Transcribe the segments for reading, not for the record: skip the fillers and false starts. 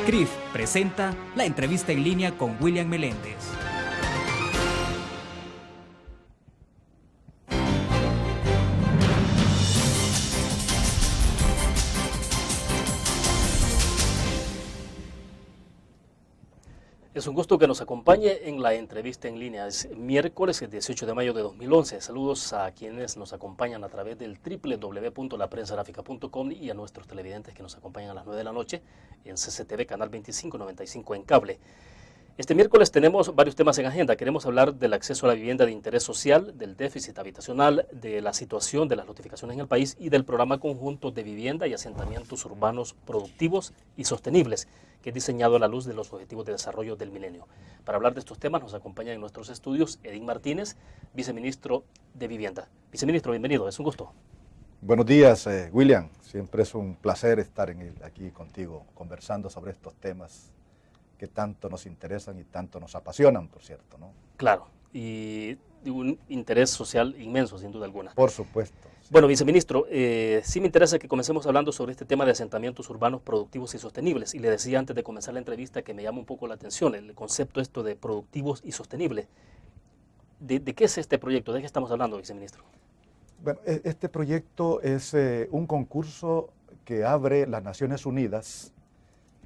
CRIF presenta la entrevista en línea con William Meléndez. Es un gusto que nos acompañe en la entrevista en línea. Es miércoles, el 18 de mayo de 2011. Saludos a quienes nos acompañan a través del www.laprensagráfica.com y a nuestros televidentes que nos acompañan a las 9 de la noche en CCTV, Canal 2595 en cable. Este miércoles tenemos varios temas en agenda. Queremos hablar del acceso a la vivienda de interés social, del déficit habitacional, de la situación de las notificaciones en el país y del programa conjunto de vivienda y asentamientos urbanos productivos y sostenibles, que es diseñado a la luz de los Objetivos de Desarrollo del Milenio. Para hablar de estos temas nos acompaña en nuestros estudios Edín Martínez, viceministro de Vivienda. Viceministro, bienvenido, es un gusto. Buenos días, William. Siempre es un placer estar aquí contigo conversando sobre estos temas que tanto nos interesan y tanto nos apasionan, por cierto, ¿no? Claro, y un interés social inmenso, sin duda alguna. Por supuesto. Sí. Bueno, viceministro, sí me interesa que comencemos hablando sobre este tema de asentamientos urbanos productivos y sostenibles. Y le decía antes de comenzar la entrevista que me llama un poco la atención el concepto esto de productivos y sostenibles. ¿De qué es este proyecto? ¿De qué estamos hablando, viceministro? Bueno, este proyecto es un concurso que abre las Naciones Unidas,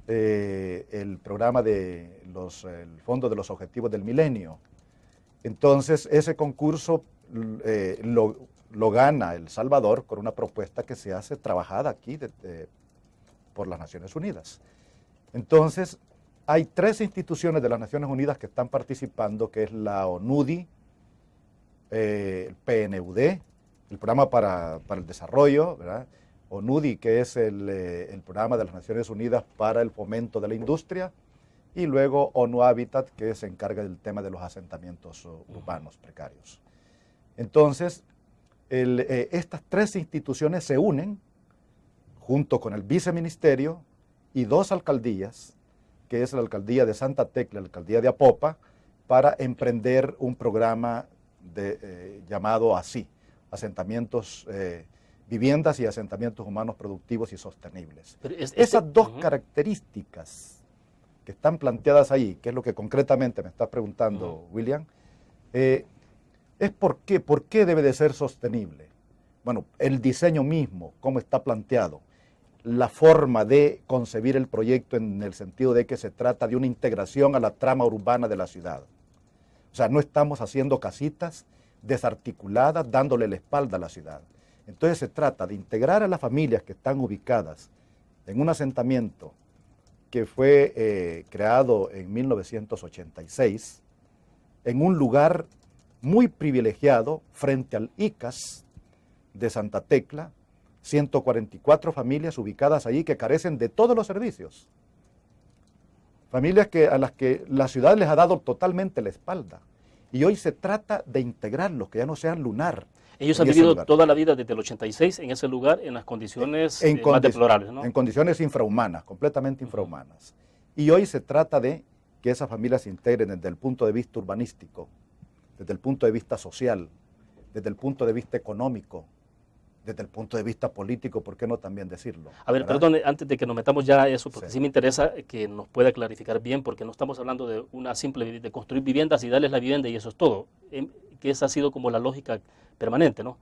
el programa el Fondo de los Objetivos del Milenio. Entonces, ese concurso lo gana El Salvador con una propuesta que se hace trabajada aquí por las Naciones Unidas. Entonces, hay 3 instituciones de las Naciones Unidas que están participando, que es la ONUDI, el PNUD, el Programa para el Desarrollo, ¿verdad? ONUDI, que es el programa de las Naciones Unidas para el fomento de la industria, y luego ONU Habitat, que se encarga del tema de los asentamientos urbanos precarios. Entonces, estas 3 instituciones se unen junto con el viceministerio y 2 alcaldías, que es la alcaldía de Santa Tecla y la alcaldía de Apopa, para emprender un programa llamado así, asentamientos viviendas y asentamientos humanos productivos y sostenibles. Esas 2 características que están planteadas ahí, que es lo que concretamente me está preguntando William, es por qué debe de ser sostenible. Bueno, el diseño mismo, cómo está planteado, la forma de concebir el proyecto en el sentido de que se trata de una integración a la trama urbana de la ciudad. O sea, no estamos haciendo casitas desarticuladas dándole la espalda a la ciudad. Entonces se trata de integrar a las familias que están ubicadas en un asentamiento que fue creado en 1986, en un lugar muy privilegiado frente al ICAS de Santa Tecla, 144 familias ubicadas allí que carecen de todos los servicios. Familias a las que la ciudad les ha dado totalmente la espalda. Y hoy se trata de integrarlos, que ya no sean lunar. Ellos han vivido toda la vida desde el 86 en ese lugar, en las condiciones más deplorables, ¿no? En condiciones infrahumanas, completamente infrahumanas. Y hoy se trata de que esas familias se integren desde el punto de vista urbanístico, desde el punto de vista social, desde el punto de vista económico, desde el punto de vista político, ¿por qué no también decirlo? A ver, ¿verdad? Perdón, antes de que nos metamos ya a eso, porque sí me interesa que nos pueda clarificar bien, porque no estamos hablando de una simple, de construir viviendas y darles la vivienda y eso es todo, que esa ha sido como la lógica permanente, ¿no?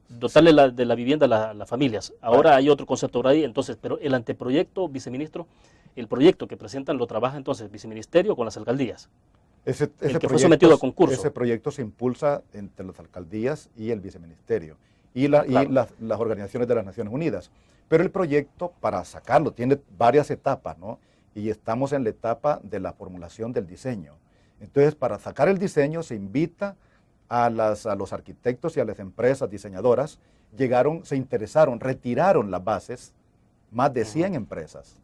Dotarle de la vivienda a las familias. Ahora hay otro concepto por ahí, entonces, pero el anteproyecto, viceministro, el proyecto que presentan lo trabaja entonces el viceministerio con las alcaldías. Ese que fue sometido a concurso. Ese proyecto se impulsa entre las alcaldías y el viceministerio y las organizaciones de las Naciones Unidas. Pero el proyecto, para sacarlo, tiene varias etapas, ¿no? Y estamos en la etapa de la formulación del diseño. Entonces, para sacar el diseño se invita a los arquitectos y a las empresas diseñadoras, se interesaron, retiraron las bases, más de 100 empresas.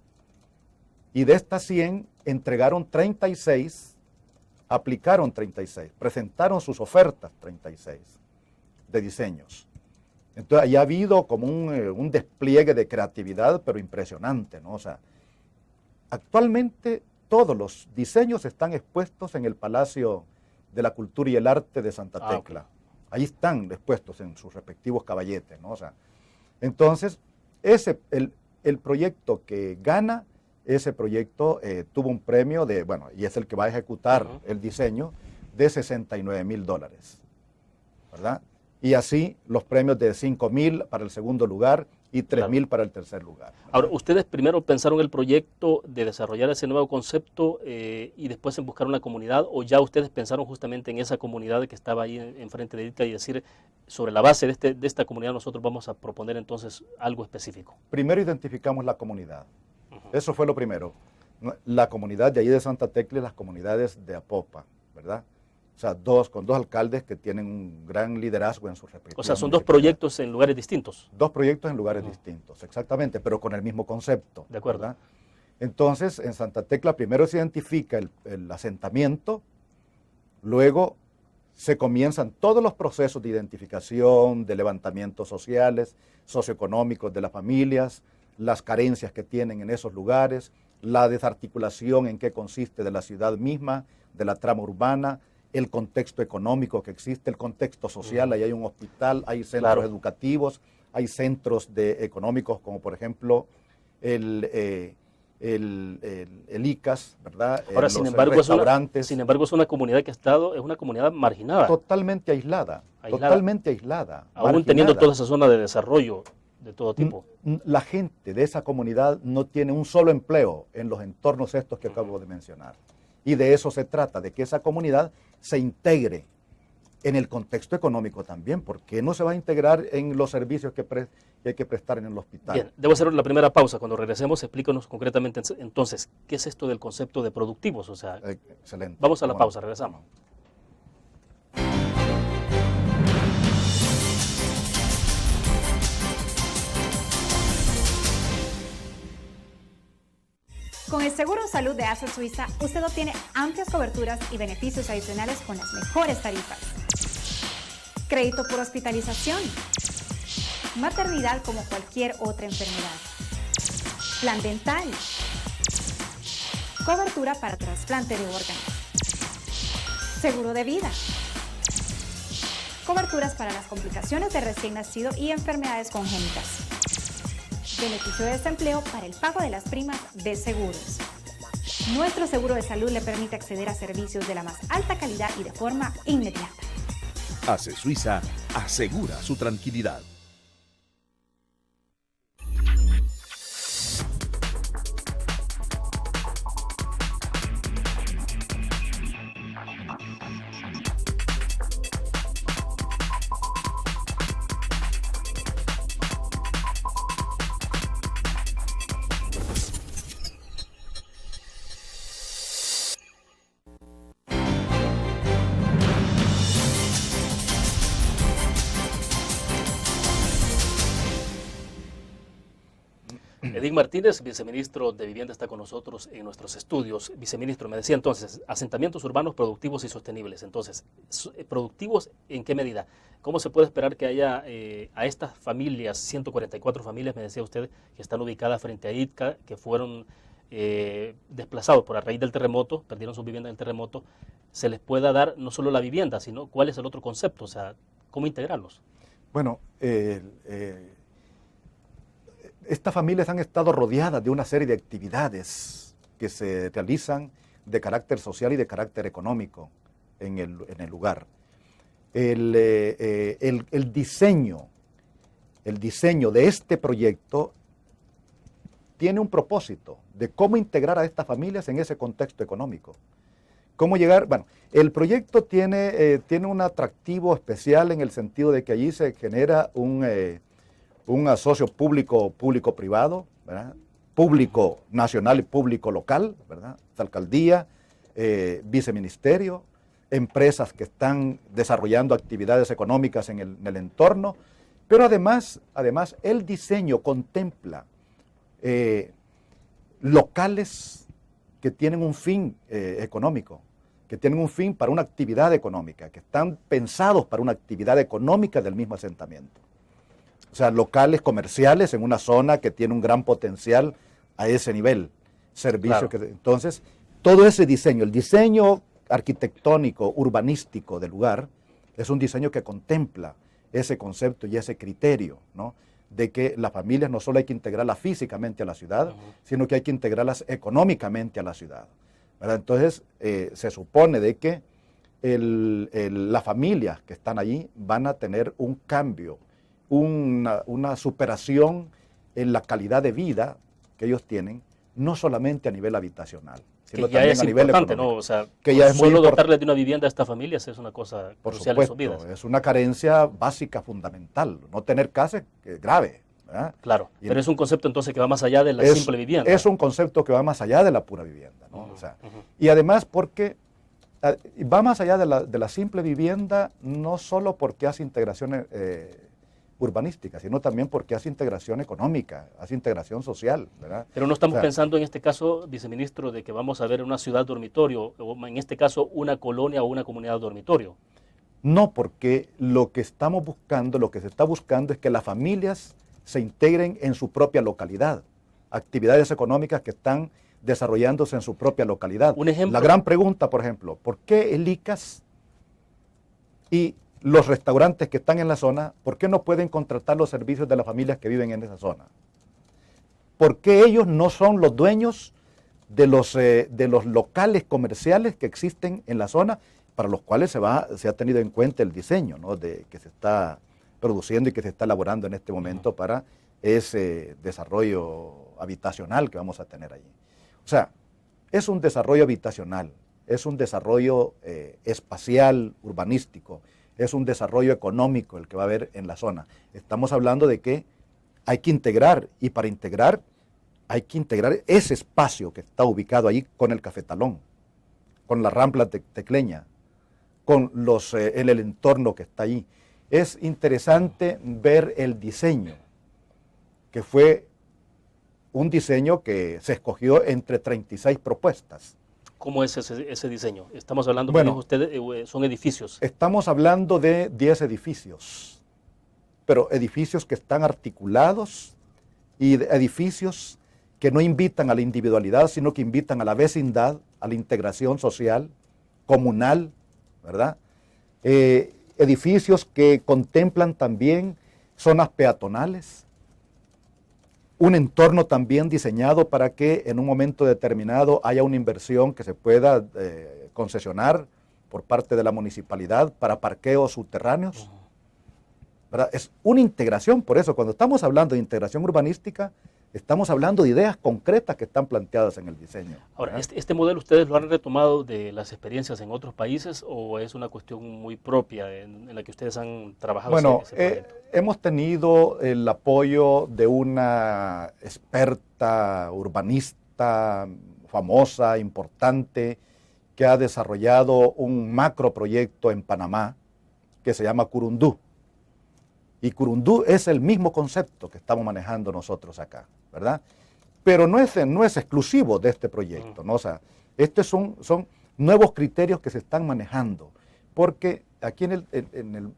Y de estas 100 entregaron 36, aplicaron 36, presentaron sus ofertas 36 de diseños. Entonces, ahí ha habido como un despliegue de creatividad, pero impresionante, ¿no? O sea, actualmente todos los diseños están expuestos en el Palacio de la Cultura y el Arte de Santa Tecla. Okay. Ahí están expuestos en sus respectivos caballetes, ¿no? O sea, entonces, el proyecto que gana ese proyecto tuvo un premio de, bueno, y es el que va a ejecutar el diseño, de $69,000, ¿verdad? Y así los premios de $5,000 para el segundo lugar y $3,000 para el tercer lugar. Ahora, ¿ustedes primero pensaron el proyecto de desarrollar ese nuevo concepto y después en buscar una comunidad, o ya ustedes pensaron justamente en esa comunidad que estaba ahí enfrente de ITCA y decir, sobre la base de esta comunidad nosotros vamos a proponer entonces algo específico? Primero identificamos la comunidad. Eso fue lo primero. La comunidad de allí de Santa Tecla y las comunidades de Apopa, ¿verdad? O sea, con dos alcaldes que tienen un gran liderazgo en sus respectivos. O sea, son dos proyectos en lugares distintos. Dos proyectos en lugares distintos, exactamente, pero con el mismo concepto. De acuerdo. ¿Verdad? Entonces, en Santa Tecla primero se identifica el asentamiento, luego se comienzan todos los procesos de identificación, de levantamientos sociales, socioeconómicos de las familias, las carencias que tienen en esos lugares, la desarticulación en qué consiste de la ciudad misma, de la trama urbana, el contexto económico que existe, el contexto social. Ahí hay un hospital, hay centros educativos, hay centros económicos como por ejemplo el ICAS, ¿verdad? Ahora, sin embargo, restaurantes. Sin embargo, es una comunidad que ha estado, es una comunidad marginada. Totalmente aislada. Totalmente aislada. Aún marginada. teniendo toda esa zona de desarrollo de todo tipo. La gente de esa comunidad no tiene un solo empleo en los entornos estos que acabo de mencionar. Y de eso se trata, de que esa comunidad se integre en el contexto económico también. ¿Por qué no se va a integrar en los servicios que hay que prestar en el hospital? Bien, debo hacer la primera pausa. Cuando regresemos, explícanos concretamente entonces, ¿qué es esto del concepto de productivos? O sea, excelente. Vamos a la pausa, regresamos. Con el Seguro de Salud de ASA Suiza, usted obtiene amplias coberturas y beneficios adicionales con las mejores tarifas. Crédito por hospitalización. Maternidad como cualquier otra enfermedad. Plan dental. Cobertura para trasplante de órganos. Seguro de vida. Coberturas para las complicaciones de recién nacido y enfermedades congénitas. Beneficio de desempleo para el pago de las primas de seguros. Nuestro seguro de salud le permite acceder a servicios de la más alta calidad y de forma inmediata. ASE Suiza asegura su tranquilidad. Edith Martínez, viceministro de Vivienda, está con nosotros en nuestros estudios. Viceministro, me decía entonces, asentamientos urbanos productivos y sostenibles. Entonces, ¿productivos en qué medida? ¿Cómo se puede esperar que haya a estas familias, 144 familias, me decía usted, que están ubicadas frente a ITCA, que fueron desplazados por a raíz del terremoto, perdieron su vivienda en el terremoto, se les pueda dar no solo la vivienda, sino cuál es el otro concepto? O sea, ¿cómo integrarlos? Bueno, estas familias han estado rodeadas de una serie de actividades que se realizan de carácter social y de carácter económico en el lugar. El diseño de este proyecto tiene un propósito de cómo integrar a estas familias en ese contexto económico. ¿Cómo llegar? Bueno, el proyecto tiene un atractivo especial en el sentido de que allí se genera un asocio público-privado, ¿verdad? Público nacional y público local, ¿verdad? Alcaldía, viceministerio, empresas que están desarrollando actividades económicas en el entorno, pero además el diseño contempla locales que tienen un fin económico, que tienen un fin para una actividad económica, que están pensados para una actividad económica del mismo asentamiento. O sea, locales comerciales en una zona que tiene un gran potencial a ese nivel. Servicios Claro. Entonces, todo ese diseño, el diseño arquitectónico, urbanístico del lugar, es un diseño que contempla ese concepto y ese criterio, ¿no? de que las familias no solo hay que integrarlas físicamente a la ciudad, sino que hay que integrarlas económicamente a la ciudad, ¿verdad? Entonces, se supone de que las familias que están allí van a tener un cambio, una superación en la calidad de vida que ellos tienen, no solamente a nivel habitacional, sino que ya también es a nivel importante, económico. ¿no? O sea, que ya es muy solo importante. dotarles de una vivienda a estas familias es una cosa Por crucial en sus supuesto, vidas. es una carencia básica, fundamental. No tener casa es grave, ¿verdad? Claro, Y pero es un concepto entonces que va más allá de la simple vivienda. Es un concepto que va más allá de la pura vivienda, ¿no? O sea, y además porque va más allá de la simple vivienda, no solo porque hace integración urbanística, sino también porque hace integración económica, hace integración social, ¿verdad? Pero no estamos O sea, pensando en este caso, viceministro, de que vamos a ver una ciudad dormitorio, o en este caso una colonia o una comunidad dormitorio. No, porque lo que estamos buscando, lo que se está buscando es que las familias se integren en su propia localidad, actividades económicas que están desarrollándose en su propia localidad. Un ejemplo. La gran pregunta, por ejemplo, ¿por qué el ICAS y los restaurantes que están en la zona, por qué no pueden contratar los servicios de las familias que viven en esa zona? ¿Por qué ellos no son los dueños de los locales comerciales que existen en la zona, para los cuales se ha tenido en cuenta el diseño, ¿no?, que se está produciendo y que se está elaborando en este momento para ese desarrollo habitacional que vamos a tener allí? O sea, es un desarrollo habitacional, es un desarrollo espacial, urbanístico, es un desarrollo económico el que va a haber en la zona. Estamos hablando de que hay que integrar, y para integrar hay que integrar ese espacio que está ubicado ahí con el Cafetalón, con la Rambla Tecleña, con el entorno que está ahí. Es interesante ver el diseño, que fue un diseño que se escogió entre 36 propuestas. ¿Cómo es ese diseño? Estamos hablando, Bueno, como dijo usted, son edificios. Estamos hablando de 10 edificios, pero edificios que están articulados y edificios que no invitan a la individualidad, sino que invitan a la vecindad, a la integración social, comunal, ¿verdad? Edificios que contemplan también zonas peatonales, un entorno también diseñado para que en un momento determinado haya una inversión que se pueda concesionar por parte de la municipalidad para parqueos subterráneos, ¿verdad? Es una integración. Por eso, cuando estamos hablando de integración urbanística, estamos hablando de ideas concretas que están planteadas en el diseño. Ahora, ¿este modelo ustedes lo han retomado de las experiencias en otros países o es una cuestión muy propia en la que ustedes han trabajado? Bueno, ese proyecto? hemos tenido el apoyo de una experta urbanista famosa, importante, que ha desarrollado un macroproyecto en Panamá que se llama Curundú. Y Curundú es el mismo concepto que estamos manejando nosotros acá, ¿verdad? Pero no es exclusivo de este proyecto, ¿no? O sea, estos son nuevos criterios que se están manejando, porque aquí en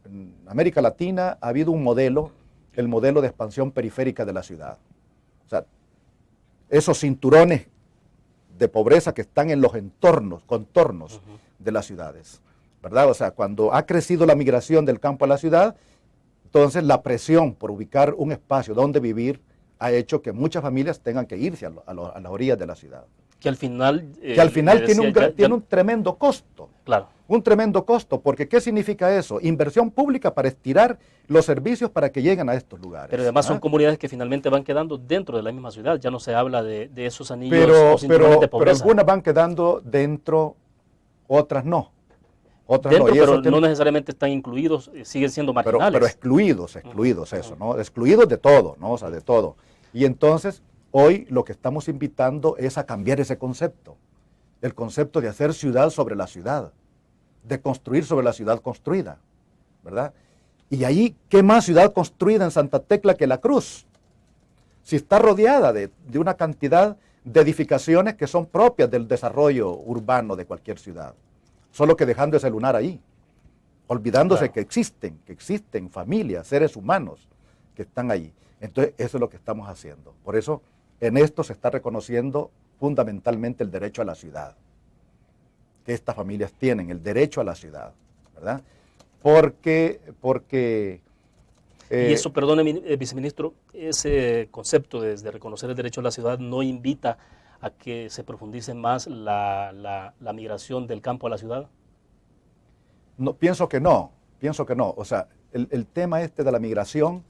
América Latina ha habido un modelo, el modelo de expansión periférica de la ciudad. O sea, esos cinturones de pobreza que están en los contornos de las ciudades, ¿verdad? O sea, cuando ha crecido la migración del campo a la ciudad, entonces la presión por ubicar un espacio donde vivir ha hecho que muchas familias tengan que irse a las orillas de la ciudad. Que al final... tiene un tremendo costo. Claro. Un tremendo costo, porque ¿qué significa eso? Inversión pública para estirar los servicios para que lleguen a estos lugares. Pero además son ¿ah? comunidades que finalmente van quedando dentro de la misma ciudad. Ya no se habla de esos anillos Pero, o cinturones de pero pobreza. algunas van quedando dentro, otras no. Otras Dentro, no. Y eso pero tiene- no necesariamente están incluidos, siguen siendo marginales. pero excluidos eso, ¿no? Excluidos de todo, ¿no? O sea, de todo. Y entonces, hoy lo que estamos invitando es a cambiar ese concepto. El concepto de hacer ciudad sobre la ciudad, de construir sobre la ciudad construida, ¿verdad? Y ahí, ¿qué más ciudad construida en Santa Tecla que La Cruz? Si está rodeada de una cantidad de edificaciones que son propias del desarrollo urbano de cualquier ciudad, solo que dejando ese lunar ahí, olvidándose Claro. que existen familias, seres humanos que están ahí. Entonces, eso es lo que estamos haciendo. Por eso, en esto se está reconociendo fundamentalmente el derecho a la ciudad, que estas familias tienen, el derecho a la ciudad, ¿verdad? Porque Y eso, perdone, viceministro, ese concepto de reconocer el derecho a la ciudad no invita a que se profundice más la migración del campo a la ciudad. No, pienso que no. O sea, el tema este de la migración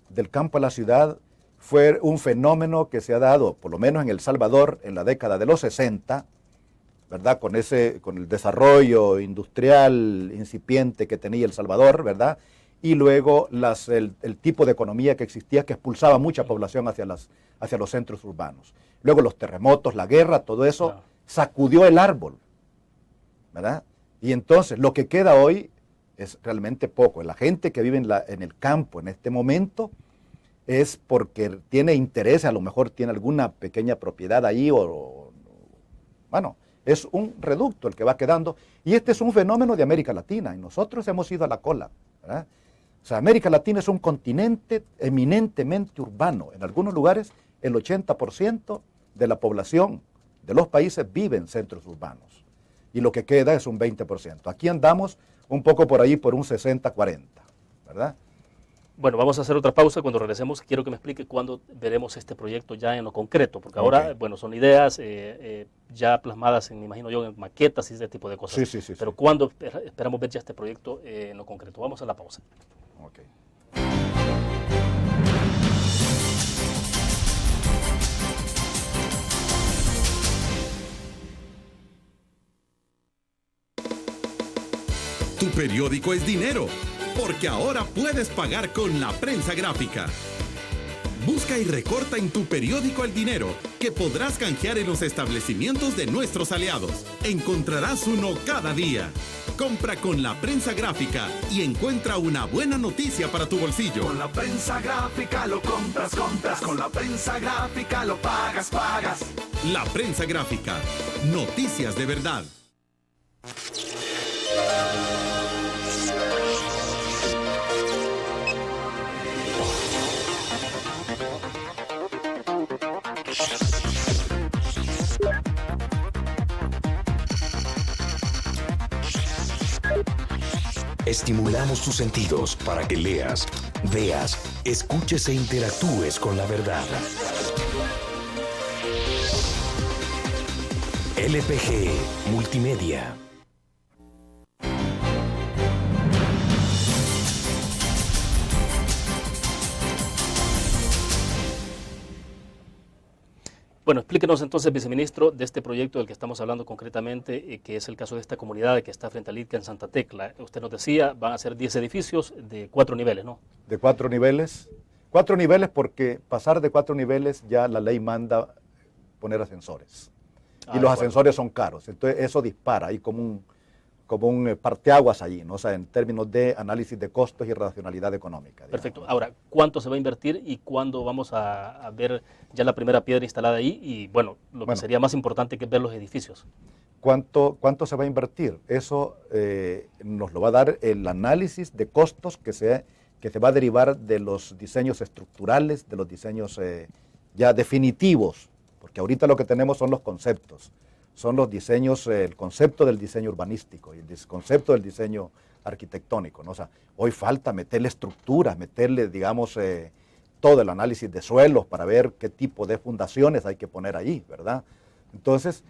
del campo a la ciudad fue un fenómeno que se ha dado, por lo menos en El Salvador, en la década de los 60, ¿verdad? Con el desarrollo industrial incipiente que tenía El Salvador, ¿verdad? Y luego el tipo de economía que existía, que expulsaba mucha población hacia los centros urbanos. Luego los terremotos, la guerra, todo eso sacudió el árbol, ¿verdad? Y entonces lo que queda hoy es realmente poco. La gente que vive en el campo en este momento es porque tiene interés, a lo mejor tiene alguna pequeña propiedad ahí bueno, es un reducto el que va quedando. Y este es un fenómeno de América Latina y nosotros hemos ido a la cola, ¿verdad? O sea, América Latina es un continente eminentemente urbano. En algunos lugares el 80% de la población de los países vive en centros urbanos y lo que queda es un 20%. Aquí andamos un poco por ahí por un 60-40, ¿verdad? Bueno, vamos a hacer otra pausa. Cuando regresemos quiero que me explique cuándo veremos este proyecto ya en lo concreto, porque ahora, bueno, son ideas ya plasmadas, me imagino yo, en maquetas y ese tipo de cosas. Sí. Pero ¿cuándo esperamos ver ya este proyecto en lo concreto? Vamos a la pausa. Okay. Tu periódico es dinero, porque ahora puedes pagar con la prensa gráfica. Busca y recorta en tu periódico El Dinero, que podrás canjear en los establecimientos de nuestros aliados. Encontrarás uno cada día. Compra con la prensa gráfica y encuentra una buena noticia para tu bolsillo. Con la prensa gráfica lo compras. Con la prensa gráfica lo pagas. La prensa gráfica. Noticias de verdad. Estimulamos tus sentidos para que leas, veas, escuches e interactúes con la verdad. LPG Multimedia. Bueno, explíquenos entonces, viceministro, de este proyecto del que estamos hablando concretamente, que es el caso de esta comunidad que está frente al ITCA en Santa Tecla. Usted nos decía, van a ser 10 edificios de 4 niveles, ¿no? De 4 niveles. 4 niveles porque pasar de 4 niveles ya la ley manda poner ascensores. Y los ascensores son caros. Entonces eso dispara ahí como un parteaguas allí, ¿no? O sea, en términos de análisis de costos y racionalidad económica. Digamos. Perfecto. Ahora, ¿cuánto se va a invertir y cuándo vamos a ver ya la primera piedra instalada ahí? Y bueno, que sería más importante que ver los edificios. ¿Cuánto se va a invertir? Eso nos lo va a dar el análisis de costos que se va a derivar de los diseños estructurales, de los diseños ya definitivos, porque ahorita lo que tenemos son los conceptos. Son los diseños, el concepto del diseño urbanístico y el concepto del diseño arquitectónico, ¿no? O sea, hoy falta meterle estructuras, meterle, digamos, todo el análisis de suelos para ver qué tipo de fundaciones hay que poner ahí, ¿verdad? Entonces,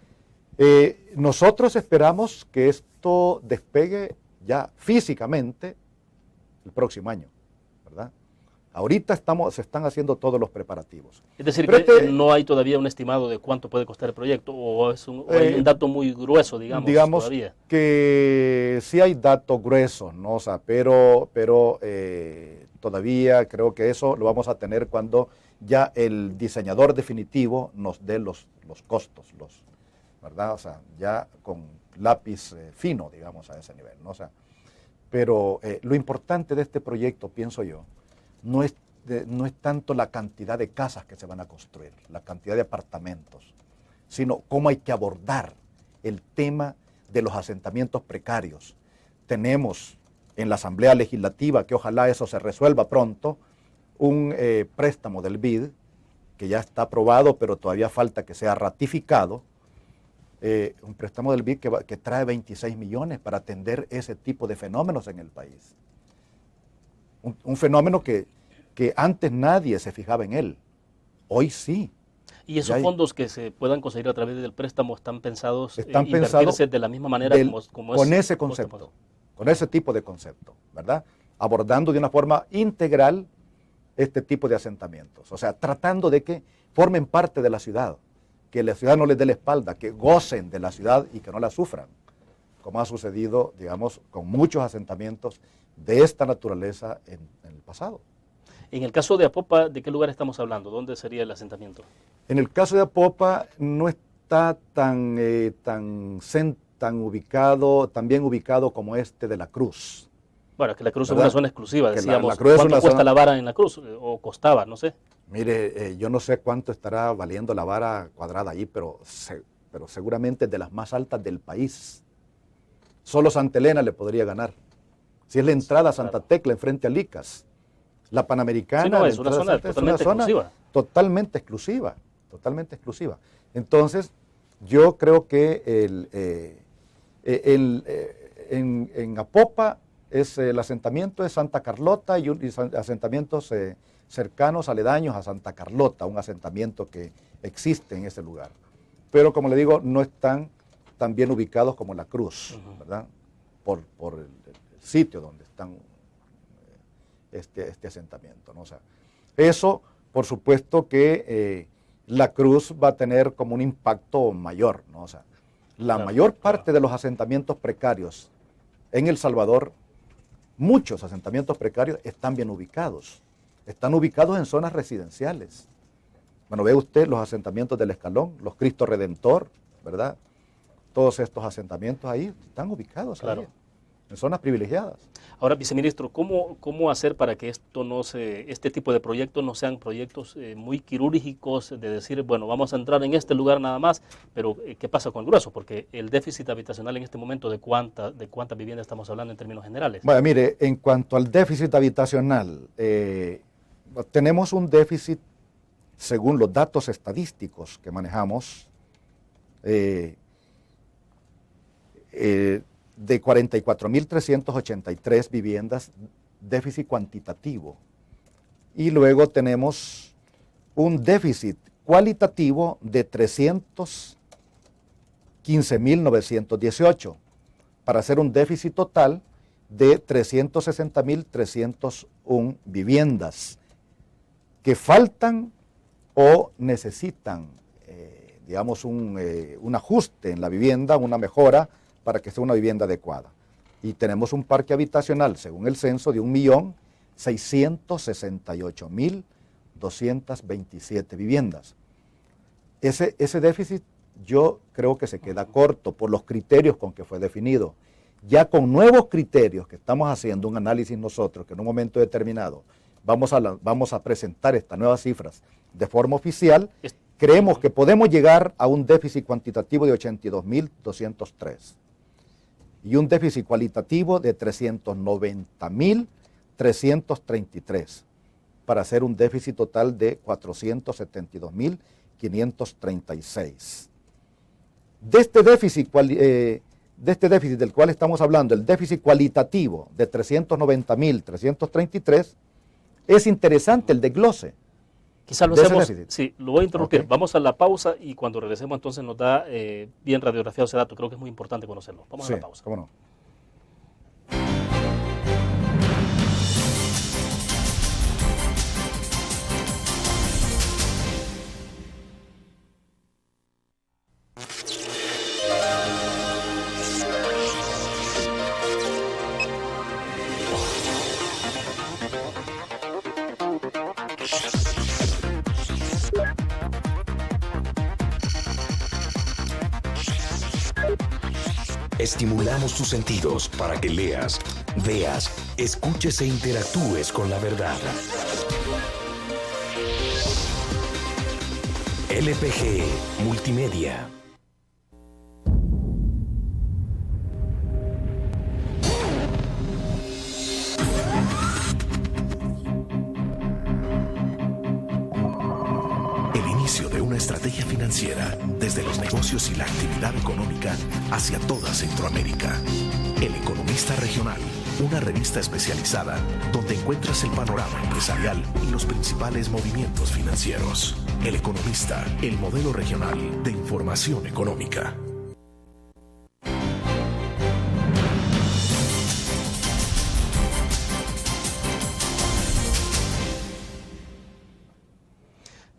nosotros esperamos que esto despegue ya físicamente el próximo año, ¿verdad? Ahorita se están haciendo todos los preparativos. Es decir, que no hay todavía un estimado de cuánto puede costar el proyecto, o hay un dato muy grueso, digamos todavía. Que sí hay datos gruesos, ¿no? O sea, pero todavía creo que eso lo vamos a tener cuando ya el diseñador definitivo nos dé los costos, ¿verdad? O sea, ya con lápiz fino, digamos, a ese nivel, ¿no? O sea, pero lo importante de este proyecto, pienso yo, no es tanto la cantidad de casas que se van a construir, la cantidad de apartamentos, sino cómo hay que abordar el tema de los asentamientos precarios. Tenemos en la Asamblea Legislativa, que ojalá eso se resuelva pronto, un préstamo del BID, que ya está aprobado, pero todavía falta que sea ratificado, un préstamo del BID que trae 26 millones para atender ese tipo de fenómenos en el país. Un fenómeno que antes nadie se fijaba en él. Hoy sí. ¿Y esos fondos que se puedan conseguir a través del préstamo están pensados pensados de la misma manera como con ese concepto, con ese tipo de concepto, ¿verdad? Abordando de una forma integral este tipo de asentamientos. O sea, tratando de que formen parte de la ciudad, que la ciudad no les dé la espalda, que gocen de la ciudad y que no la sufran, como ha sucedido, digamos, con muchos asentamientos de esta naturaleza en el pasado. En el caso de Apopa, ¿de qué lugar estamos hablando? ¿Dónde sería el asentamiento? En el caso de Apopa no está tan ubicado, tan bien ubicado como este de La Cruz. Bueno, que La Cruz ¿verdad? Es una zona exclusiva, decíamos. La Cruz ¿Cuánto cuesta la vara en La Cruz? ¿O costaba? No sé. Mire, yo no sé cuánto estará valiendo la vara cuadrada allí, pero seguramente es de las más altas del país. Solo Santa Elena le podría ganar. Si es la entrada a Santa Tecla, enfrente a Licas. La Panamericana sí, no, es una zona totalmente exclusiva. Totalmente exclusiva. Entonces, yo creo que en Apopa el asentamiento es Santa Carlota y asentamientos cercanos, aledaños a Santa Carlota, un asentamiento que existe en ese lugar. Pero, como le digo, no están tan bien ubicados como La Cruz, ¿verdad? Por el sitio donde están este asentamiento, ¿no? O sea, eso, por supuesto que La Cruz va a tener como un impacto mayor, ¿no? O sea, la mayor parte de los asentamientos precarios en El Salvador, muchos asentamientos precarios están bien ubicados. Están ubicados en zonas residenciales. Bueno, ve usted los asentamientos del Escalón, los Cristo Redentor, ¿verdad? Todos estos asentamientos ahí están ubicados ahí, en zonas privilegiadas. Ahora, viceministro, ¿cómo hacer para que este tipo de proyectos no sean proyectos muy quirúrgicos de decir, bueno, vamos a entrar en este lugar nada más, pero ¿qué pasa con el grueso? Porque el déficit habitacional en este momento, ¿de cuántas viviendas estamos hablando en términos generales? Bueno, mire, en cuanto al déficit habitacional, tenemos un déficit, según los datos estadísticos que manejamos, de 44.383 viviendas, déficit cuantitativo. Y luego tenemos un déficit cualitativo de 315.918, para hacer un déficit total de 360.301 viviendas que faltan o necesitan, digamos, un ajuste en la vivienda, una mejora, para que sea una vivienda adecuada. Y tenemos un parque habitacional, según el censo, de 1.668.227 viviendas. Ese déficit yo creo que se queda corto por los criterios con que fue definido. Ya con nuevos criterios que estamos haciendo un análisis nosotros, que en un momento determinado vamos a presentar estas nuevas cifras de forma oficial, creemos que podemos llegar a un déficit cuantitativo de 82.203. Y un déficit cualitativo de 390.333, para hacer un déficit total de 472.536. De este déficit del cual estamos hablando, el déficit cualitativo de 390.333, es interesante el desglose. Quizás lo hacemos, sí, lo voy a interrumpir. Okay. Vamos a la pausa y cuando regresemos entonces nos da bien radiografiado ese dato. Creo que es muy importante conocerlo. Vamos a la pausa. ¿Cómo no? Estimulamos tus sentidos para que leas, veas, escuches e interactúes con la verdad. LPG Multimedia. El inicio de una estrategia financiera desde los negocios y la actividad económica hacia toda Centroamérica. El Economista Regional, una revista especializada donde encuentras el panorama empresarial y los principales movimientos financieros. El Economista, el modelo regional de información económica.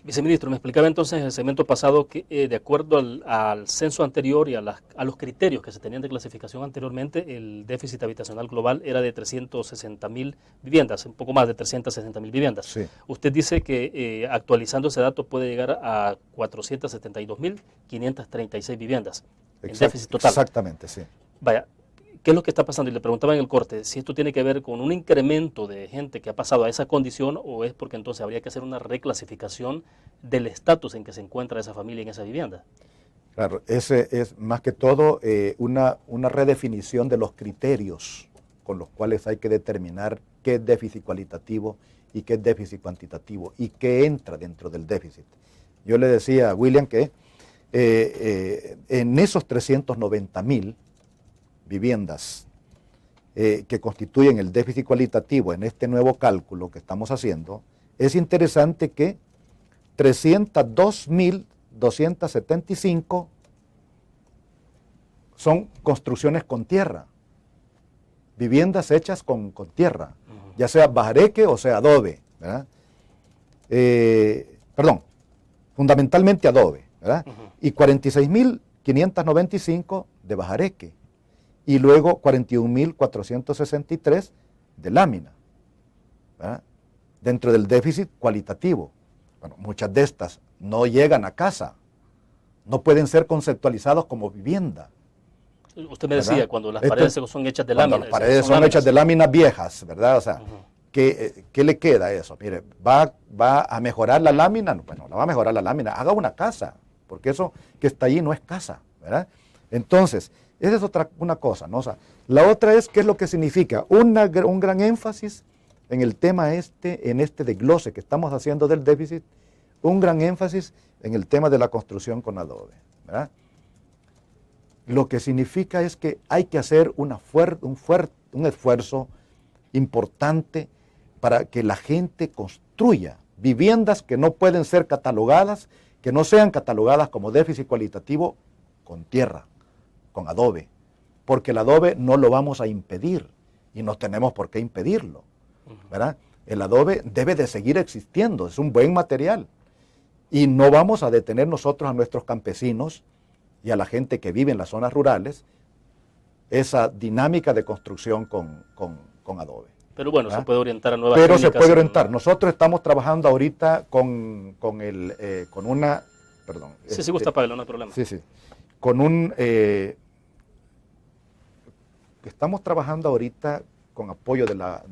Viceministro, me explicaba entonces en el segmento pasado que de acuerdo al censo anterior y a los criterios que se tenían de clasificación anteriormente, el déficit habitacional global era de 360.000 viviendas, un poco más de 360.000 viviendas. Sí. Usted dice que actualizando ese dato puede llegar a 472.536 viviendas en déficit total. Exactamente, sí. Vaya, ¿qué es lo que está pasando? Y le preguntaba en el corte, si esto tiene que ver con un incremento de gente que ha pasado a esa condición o es porque entonces habría que hacer una reclasificación del estatus en que se encuentra esa familia en esa vivienda. Claro, ese es más que todo una redefinición de los criterios con los cuales hay que determinar qué es déficit cualitativo y qué es déficit cuantitativo y qué entra dentro del déficit. Yo le decía a William que en esos 390.000 viviendas que constituyen el déficit cualitativo en este nuevo cálculo que estamos haciendo, es interesante que 302.275 son construcciones con tierra, viviendas hechas con tierra, ya sea bajareque o sea adobe, ¿verdad? Fundamentalmente adobe, ¿verdad? Y 46.595 de bajareque. Y luego 41.463 de lámina, ¿verdad? Dentro del déficit cualitativo. Bueno, muchas de estas no llegan a casa, no pueden ser conceptualizados como vivienda. Usted me decía, cuando las paredes son hechas de lámina. Las paredes son hechas de láminas viejas, ¿verdad? O sea, ¿qué le queda a eso? Mire, ¿va a mejorar la lámina? Bueno, la va a mejorar la lámina. Haga una casa, porque eso que está allí no es casa, ¿verdad? Entonces, esa es una cosa, ¿no? O sea, la otra es qué es lo que significa un gran énfasis en el tema en este desglose que estamos haciendo del déficit, un gran énfasis en el tema de la construcción con adobe, ¿verdad? Lo que significa es que hay que hacer un esfuerzo importante para que la gente construya viviendas que no pueden ser catalogadas, que no sean catalogadas como déficit cualitativo con tierra, con adobe, porque el adobe no lo vamos a impedir y no tenemos por qué impedirlo, ¿verdad? El adobe debe de seguir existiendo, es un buen material y no vamos a detener nosotros a nuestros campesinos y a la gente que vive en las zonas rurales esa dinámica de construcción con adobe. Pero bueno, ¿verdad? Se puede orientar a nuevas Pero técnicas. se puede orientar. Nosotros estamos trabajando ahorita con una... Perdón. Sí, si gusta, Pablo, no hay problema. Sí. Estamos trabajando ahorita con apoyo de la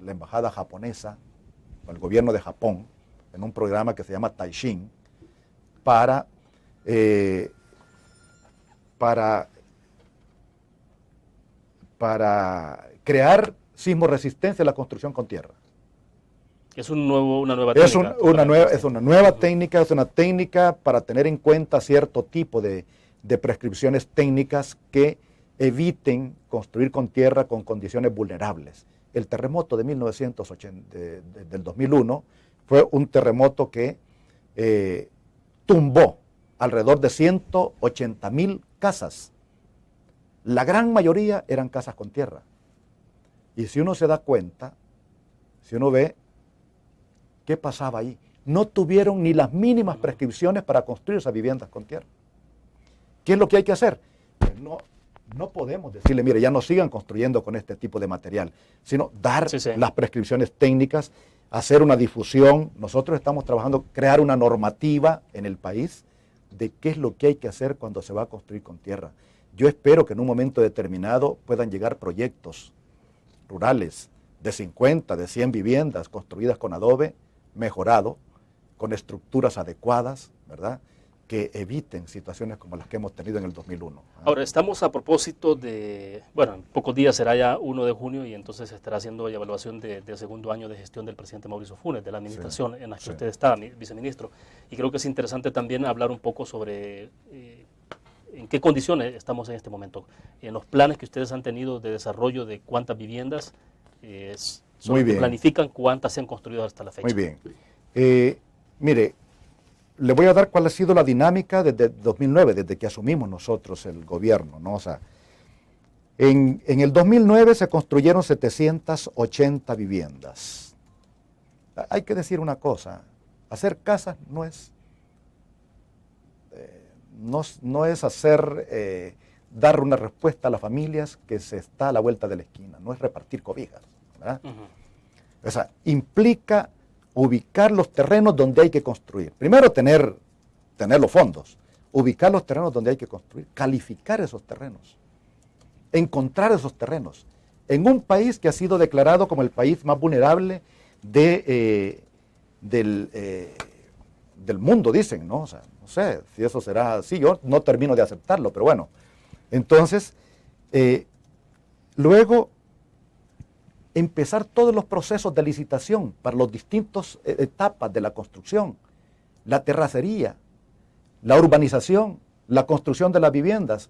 embajada japonesa, con el gobierno de Japón, en un programa que se llama Taishin, para crear sismoresistencia a la construcción con tierra. Es una nueva técnica. Es una nueva técnica, es una técnica para tener en cuenta cierto tipo de prescripciones técnicas que eviten construir con tierra con condiciones vulnerables. El terremoto de del 2001 fue un terremoto que tumbó alrededor de 180.000 casas. La gran mayoría eran casas con tierra. Y si uno se da cuenta, si uno ve qué pasaba ahí, no tuvieron ni las mínimas prescripciones para construir esas viviendas con tierra. ¿Qué es lo que hay que hacer? Pues no podemos decirle, mire, ya no sigan construyendo con este tipo de material, sino dar las prescripciones técnicas, hacer una difusión. Nosotros estamos trabajando, crear una normativa en el país de qué es lo que hay que hacer cuando se va a construir con tierra. Yo espero que en un momento determinado puedan llegar proyectos rurales de 50, de 100 viviendas construidas con adobe mejorado, con estructuras adecuadas, ¿verdad?, que eviten situaciones como las que hemos tenido en el 2001. Ahora, estamos a propósito de, bueno, en pocos días será ya 1 de junio y entonces se estará haciendo la evaluación del segundo año de gestión del presidente Mauricio Funes, de la administración en la que usted está, viceministro. Y creo que es interesante también hablar un poco sobre ¿En qué condiciones estamos en este momento? En los planes que ustedes han tenido de desarrollo de cuántas viviendas son Muy los que bien. planifican, cuántas se han construido hasta la fecha. Muy bien. Mire, le voy a dar cuál ha sido la dinámica desde 2009, desde que asumimos nosotros el gobierno, ¿no? O sea, en el 2009 se construyeron 780 viviendas. Hay que decir una cosa, hacer casas no es dar una respuesta a las familias que se está a la vuelta de la esquina, no es repartir cobijas, ¿verdad? O sea, implica ubicar los terrenos donde hay que construir. Primero tener los fondos, ubicar los terrenos donde hay que construir, calificar esos terrenos, encontrar esos terrenos. En un país que ha sido declarado como el país más vulnerable del mundo, dicen, ¿no? O sea, no sé si eso será así, yo no termino de aceptarlo, pero bueno. Entonces, luego empezar todos los procesos de licitación para las distintas etapas de la construcción, la terracería, la urbanización, la construcción de las viviendas,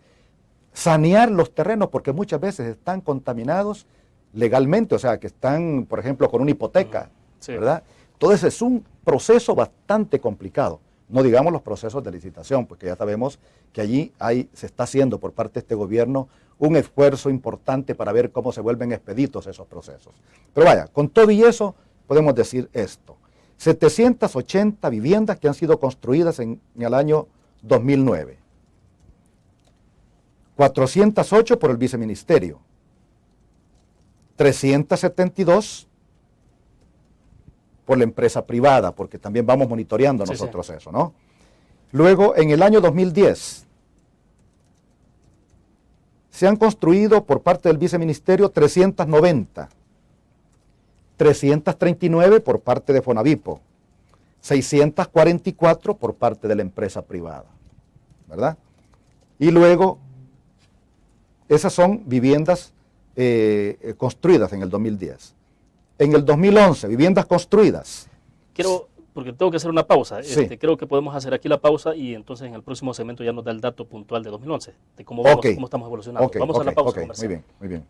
sanear los terrenos porque muchas veces están contaminados legalmente, o sea, que están, por ejemplo, con una hipoteca, Sí. ¿verdad? Todo eso es un proceso bastante complicado. No digamos los procesos de licitación, porque ya sabemos que allí se está haciendo por parte de este gobierno un esfuerzo importante para ver cómo se vuelven expeditos esos procesos. Pero vaya, con todo y eso podemos decir esto. 780 viviendas que han sido construidas en el año 2009. 408 por el viceministerio. 372 por la empresa privada, porque también vamos monitoreando nosotros eso, ¿no? Luego, en el año 2010, se han construido por parte del viceministerio 390, 339 por parte de Fonavipo, 644 por parte de la empresa privada, ¿verdad? Y luego, esas son viviendas construidas en el 2010. En el 2011, viviendas construidas. Porque tengo que hacer una pausa. Sí. Creo que podemos hacer aquí la pausa y entonces en el próximo segmento ya nos da el dato puntual de 2011, de cómo vamos, cómo estamos evolucionando. Vamos a la pausa comercial. Muy bien, muy bien.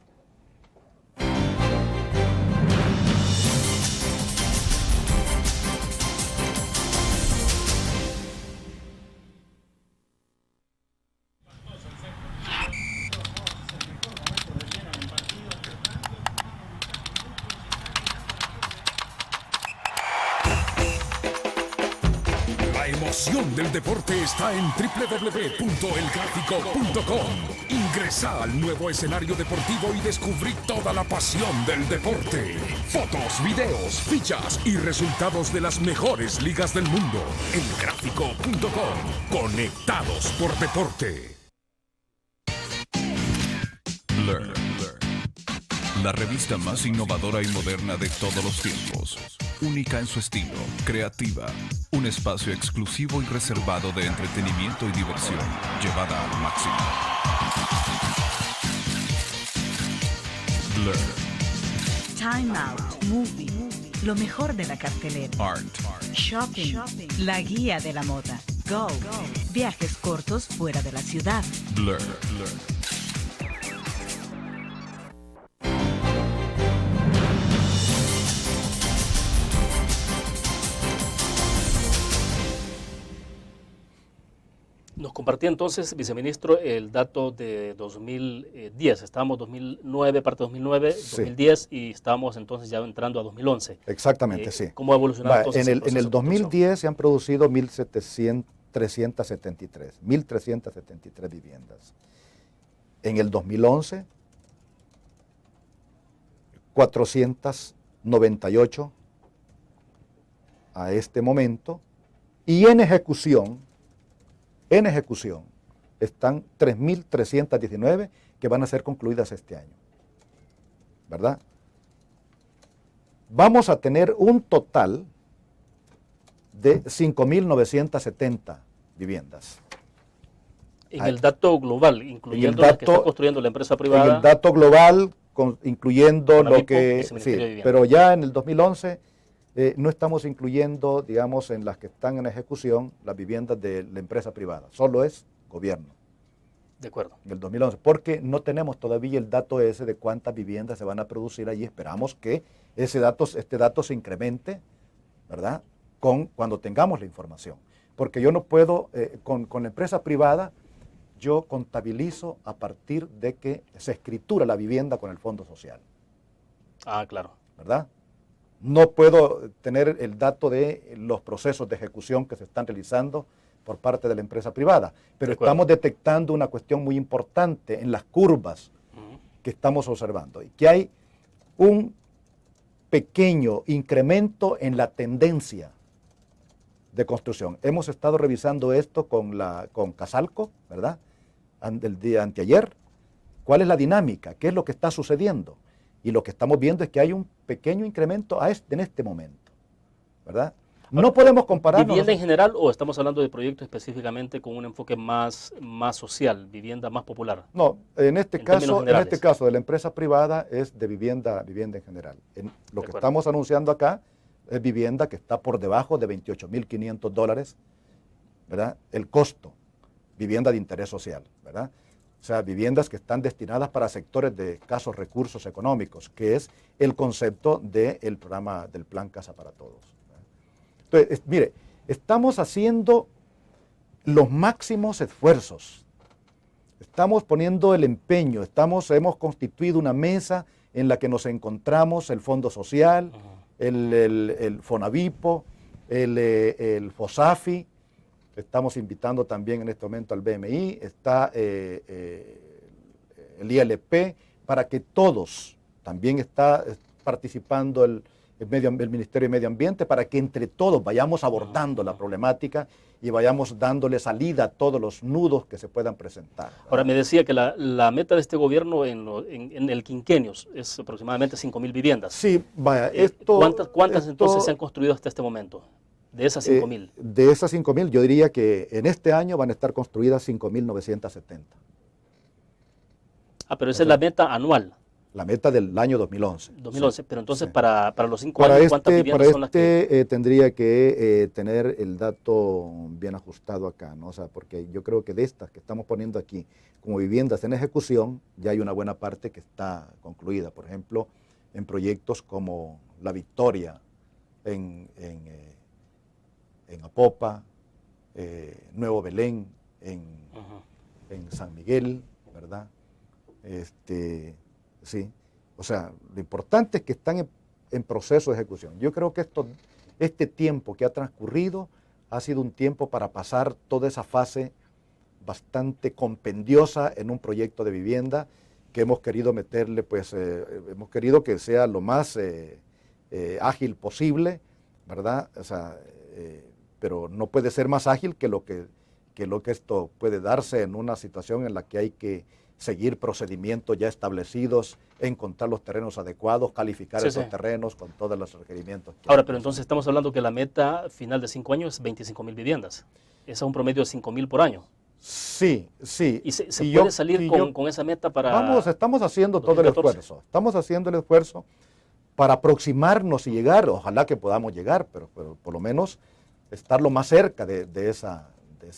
La emoción del deporte está en www.elgráfico.com. Ingresa al nuevo escenario deportivo y descubrí toda la pasión del deporte. Fotos, videos, fichas y resultados de las mejores ligas del mundo. Elgráfico.com. Conectados por deporte. Blur. La revista más innovadora y moderna de todos los tiempos. Única en su estilo, creativa. Un espacio exclusivo y reservado de entretenimiento y diversión, llevada al máximo. Blur. Time Out, Movie, lo mejor de la cartelera. Art. Shopping, la guía de la moda. Go, viajes cortos fuera de la ciudad. Blur. Nos compartía entonces, viceministro, el dato de 2010. Estábamos 2009, parte de 2009, Sí. 2010 y estábamos entonces ya entrando a 2011. Exactamente, sí. ¿Cómo ha evolucionado entonces el en proceso el de construcción? 2010 se han producido 1.373 viviendas. En el 2011, 498 a este momento. Y en ejecución están 3.319 que van a ser concluidas este año, ¿verdad? Vamos a tener un total de 5.970 viviendas. En el dato global, incluyendo las que está construyendo la empresa privada. En el dato global, incluyendo Fonavipo, lo que... Viceministerio de Sí, Vivienda. pero ya en el 2011 no estamos incluyendo, digamos, en las que están en ejecución las viviendas de la empresa privada. Solo es gobierno. De acuerdo. En el 2011, porque no tenemos todavía el dato ese de cuántas viviendas se van a producir allí. Esperamos que este dato se incremente, ¿verdad? Cuando tengamos la información. Porque yo no puedo, con la empresa privada, yo contabilizo a partir de que se escritura la vivienda con el Fondo Social. Ah, claro. ¿Verdad? No puedo tener el dato de los procesos de ejecución que se están realizando por parte de la empresa privada, pero estamos detectando una cuestión muy importante en las curvas que estamos observando, y que hay un pequeño incremento en la tendencia de construcción. Hemos estado revisando esto con Casalco, ¿verdad? El día anteayer. ¿Cuál es la dinámica? ¿Qué es lo que está sucediendo? Y lo que estamos viendo es que hay un pequeño incremento en este momento, ¿verdad? No podemos compararnos. ¿Vivienda en general o estamos hablando de proyectos específicamente con un enfoque más social, vivienda más popular? No, en este caso de la empresa privada es de vivienda en general. Lo que estamos anunciando acá es vivienda que está por debajo de $28,500, ¿verdad? El costo, vivienda de interés social, ¿verdad? O sea, viviendas que están destinadas para sectores de escasos recursos económicos, que es el concepto del programa del Plan Casa para Todos. Entonces, mire, estamos haciendo los máximos esfuerzos, estamos poniendo el empeño, hemos constituido una mesa en la que nos encontramos el Fondo Social, el Fonavipo, el FOSAFI, estamos invitando también en este momento al BMI, está el ILP, para que todos, también está participando el Ministerio de Medio Ambiente, para que entre todos vayamos abordando la problemática y vayamos dándole salida a todos los nudos que se puedan presentar, ¿verdad? Ahora, me decía que la meta de este gobierno en el quinquenio es aproximadamente 5,000 viviendas. Sí, vaya, ¿Cuántas entonces se han construido hasta este momento? De esas 5,000. De esas 5,000, yo diría que en este año van a estar construidas 5,970. Ah, pero esa es la meta anual. La meta del año 2011. 2011, sí. Pero entonces Sí. para los 5 años, ¿cuántas viviendas son las que...? Tendría que tener el dato bien ajustado acá, ¿no? O sea, porque yo creo que de estas que estamos poniendo aquí como viviendas en ejecución, ya hay una buena parte que está concluida. Por ejemplo, en proyectos como La Victoria, en Apopa, Nuevo Belén, en San Miguel, ¿verdad? Sí, o sea, lo importante es que están en proceso de ejecución. Yo creo que este tiempo que ha transcurrido ha sido un tiempo para pasar toda esa fase bastante compendiosa en un proyecto de vivienda que hemos querido meterle, pues, hemos querido que sea lo más ágil posible, ¿verdad? O sea, pero no puede ser más ágil que lo que esto puede darse en una situación en la que hay que seguir procedimientos ya establecidos, encontrar los terrenos adecuados, calificar esos terrenos con todos los requerimientos. Ahora, pero entonces estamos hablando que la meta final de 5 años es 25,000 viviendas. Es un promedio de 5,000 por año. Sí, sí. ¿Y se puede salir con esa meta para...? Estamos haciendo todo el esfuerzo. Estamos haciendo el esfuerzo para aproximarnos y llegar. Ojalá que podamos llegar, pero por lo menos estar lo más cerca de esa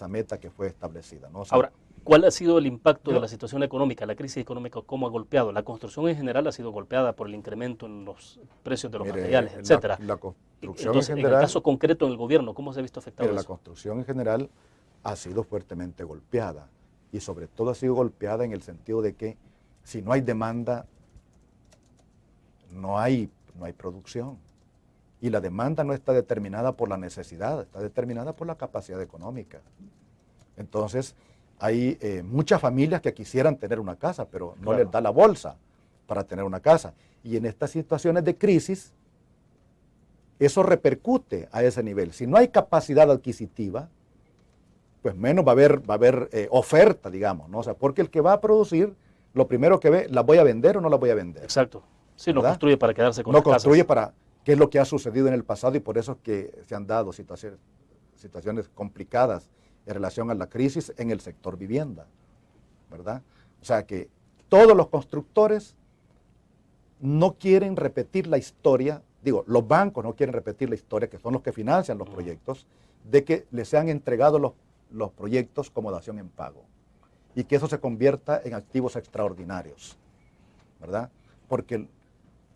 meta que fue establecida, ¿no? O sea, ahora, ¿cuál ha sido el impacto de la situación económica, la crisis económica, cómo ha golpeado? La construcción en general ha sido golpeada por el incremento en los precios de los materiales, etcétera. La construcción entonces, en general, en el caso concreto en el gobierno, ¿cómo se ha visto afectado eso? La construcción en general ha sido fuertemente golpeada, y sobre todo ha sido golpeada en el sentido de que si no hay demanda, no hay producción. Y la demanda no está determinada por la necesidad, está determinada por la capacidad económica. Entonces, hay muchas familias que quisieran tener una casa, pero no les da la bolsa para tener una casa. Y en estas situaciones de crisis, eso repercute a ese nivel. Si no hay capacidad adquisitiva, pues menos va a haber oferta, digamos, ¿no? O sea, porque el que va a producir, lo primero que ve, ¿la voy a vender o no la voy a vender? Exacto. Sí, no construye para quedarse con no las casas. Construye para, qué es lo que ha sucedido en el pasado, y por eso es que se han dado situaciones complicadas en relación a la crisis en el sector vivienda, ¿verdad? O sea que todos los constructores no quieren repetir la historia, los bancos no quieren repetir la historia, que son los que financian los proyectos, de que les han entregado los proyectos como dación en pago. y que eso se convierta en activos extraordinarios, ¿verdad? Porque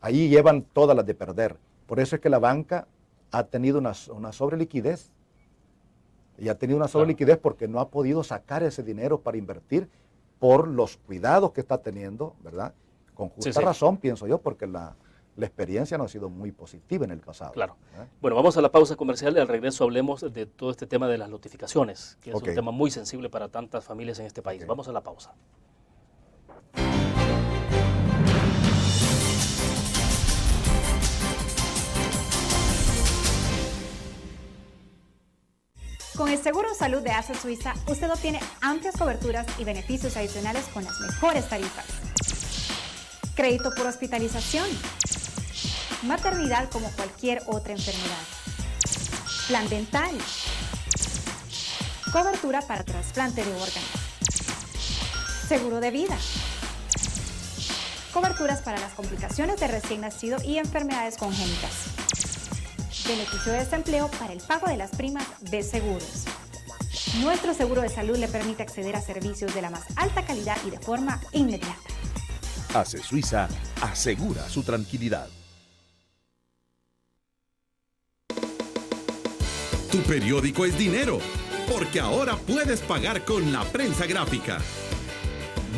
ahí llevan todas las de perder. Por eso es que la banca ha tenido una sobreliquidez. Y ha tenido una sobreliquidez porque no ha podido sacar ese dinero para invertir por los cuidados que está teniendo, ¿verdad? Con justa razón, pienso yo, porque la experiencia no ha sido muy positiva en el pasado. Claro. Bueno, vamos a la pausa comercial y al regreso hablemos de todo este tema de las notificaciones, que es un tema muy sensible para tantas familias en este país. Vamos a la pausa. Con el Seguro Salud de ASA Suiza, usted obtiene amplias coberturas y beneficios adicionales con las mejores tarifas. Crédito por hospitalización. Maternidad como cualquier otra enfermedad. Plan dental. Cobertura para trasplante de órganos. Seguro de vida. Coberturas para las complicaciones de recién nacido y enfermedades congénitas. Beneficio de desempleo para el pago de las primas de seguros. Nuestro seguro de salud le permite acceder a servicios de la más alta calidad y de forma inmediata. ASE Suiza asegura su tranquilidad. Tu periódico es dinero, porque ahora puedes pagar con la prensa gráfica.